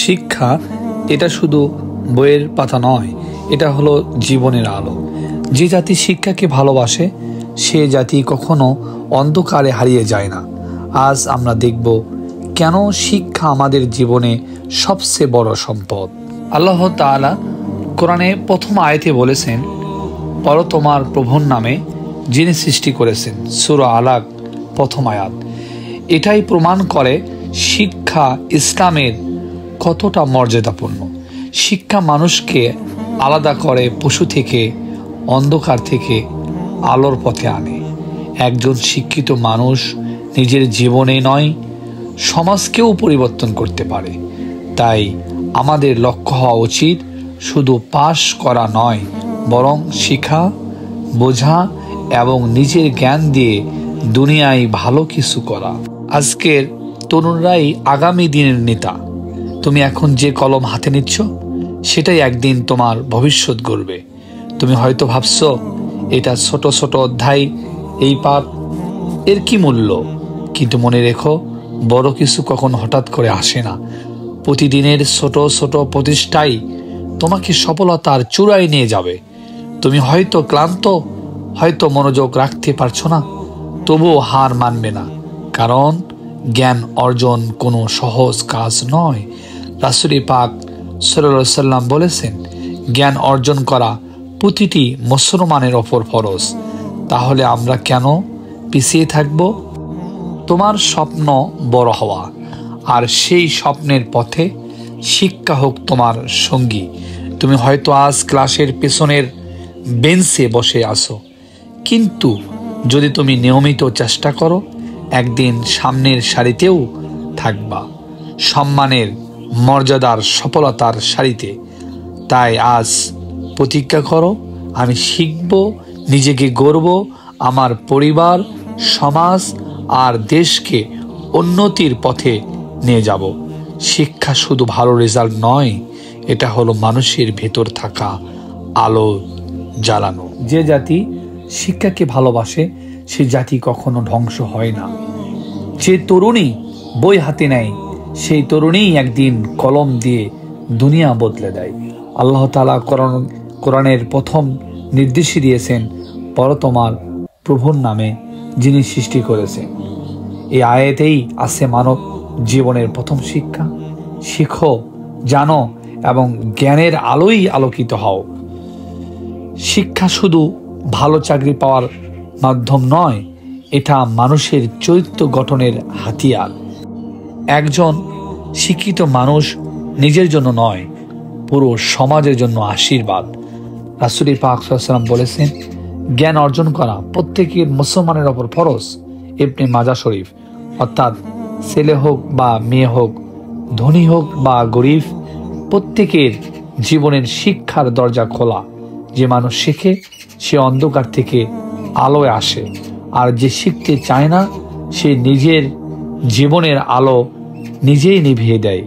শিক্ষা এটা শুধু বইয়ের পাতা নয়, এটা হলো জীবনের আলো। যে জাতি শিক্ষাকে ভালোবাসে সে জাতি কখনো অন্ধকারে হারিয়ে যায় না। আজ আমরা দেখব কেন শিক্ষা আমাদের জীবনে সবচেয়ে বড় সম্পদ। আল্লাহ তাআলা কোরআনে প্রথম আয়াতে বলেছেন, পড়ো তোমার প্রভুর নামে যিনি সৃষ্টি করেছেন। সূরা আলাক প্রথম আয়াত। এটাই প্রমাণ করে শিক্ষা ইসলামের কতটা মর্যাদাপূর্ণ। শিক্ষা মানুষকে আলাদা করে পশু থেকে, অন্ধকার থেকে আলোর পথে আনে। একজন শিক্ষিত মানুষ নিজের জীবনে নয়, সমাজকেও পরিবর্তন করতে পারে। তাই আমাদের লক্ষ্য হওয়া উচিত শুধু পাশ করা নয়, বরং শিখা, বোঝা এবং নিজের জ্ঞান দিয়ে দুনিয়ায় ভালো কিছু করা। আজকের তরুণরাই আগামী দিনের নেতা। তুমি এখন যে কলম হাতে নিচ্ছ সেটাই একদিন তোমার ভবিষ্যৎ গড়বে। তুমি হয়তো ভাবছো এটা ছোট ছোট অধ্যায়, এই পাঠ, এর কি মূল্য? কিন্তু মনে রেখো, বড় কিছু কখন হঠাৎ করে আসে না। প্রতিদিনের ছোট ছোট প্রচেষ্টাই তোমাকে সফলতার চূড়ায় নিয়ে যাবে। তুমি হয়তো ক্লান্ত, হয়তো মনোযোগ রাখতে পারছো না, তবুও হার মানবে না, কারণ জ্ঞান অর্জন কোনো সহজ কাজ নয়। রাসূল পাক সাল্লাল্লাহু আলাইহি ওয়াসাল্লাম বলেছেন, জ্ঞান অর্জন করা প্রতিটি মুসলমানের ওপর ফরজ। তাহলে আমরা কেন পিছিয়ে থাকব? তোমার স্বপ্ন বড় হওয়া, আর সেই স্বপ্নের পথে শিক্ষা হোক তোমার সঙ্গী। তুমি হয়তো আজ ক্লাসের পেছনের বেঞ্চে বসে আছো, কিন্তু যদি তুমি নিয়মিত চেষ্টা করো, একদিন সামনের সারিতেও থাকবা, সম্মানের, মর্যাদার, সফলতার সারিতে। তাই আজ প্রতিজ্ঞা করো, আমি শিখব, নিজেকে গড়ব, আমার পরিবার, সমাজ আর দেশকে উন্নতির পথে নিয়ে যাব। শিক্ষা শুধু ভালো রেজাল্ট নয়, এটা হলো মানুষের ভেতর থাকা আলো জ্বালানো। যে জাতি শিক্ষাকে ভালোবাসে সে জাতি কখনো ধ্বংস হয় না। যে তরুণী বই হাতে নেয় সেই তরুণী একদিন কলম দিয়ে দুনিয়া বদলে দেয়। আল্লাহ তাআলা কোরআনের প্রথম নির্দেশই দিয়েছেন, পড়ো তোমার প্রভুর নামে যিনি সৃষ্টি করেছেন। এই আয়াতেই আছে মানব জীবনের প্রথম শিক্ষা। শিখো, জানো এবং জ্ঞানের আলোয় আলোকিত হও। শিক্ষা শুধু ভালো চাকরি পাওয়ার মাধ্যম নয়, এটা মানুষের চরিত্র গঠনের হাতিয়ার। একজন শিক্ষিত মানুষ নিজের জন্য নয়, পুরো সমাজের জন্য আশীর্বাদ। রাসূল পাক সাল্লাল্লাহু আলাইহি ওয়াসাল্লাম বলেছেন, জ্ঞান অর্জন করা প্রত্যেকের মুসলমানের ওপর ফরজ। ইবনে মাজাহ শরীফ। অর্থাৎ ছেলে হোক বা মেয়ে হোক, ধনী হোক বা গরিব, প্রত্যেকের জীবনের শিক্ষার দরজা খোলা। যে মানুষ শেখে সে অন্ধকার থেকে আলোয় আসে, আর যে শিখতে চায় না সে নিজের জীবনের আলো নিজেই নিভিয়ে দেয়।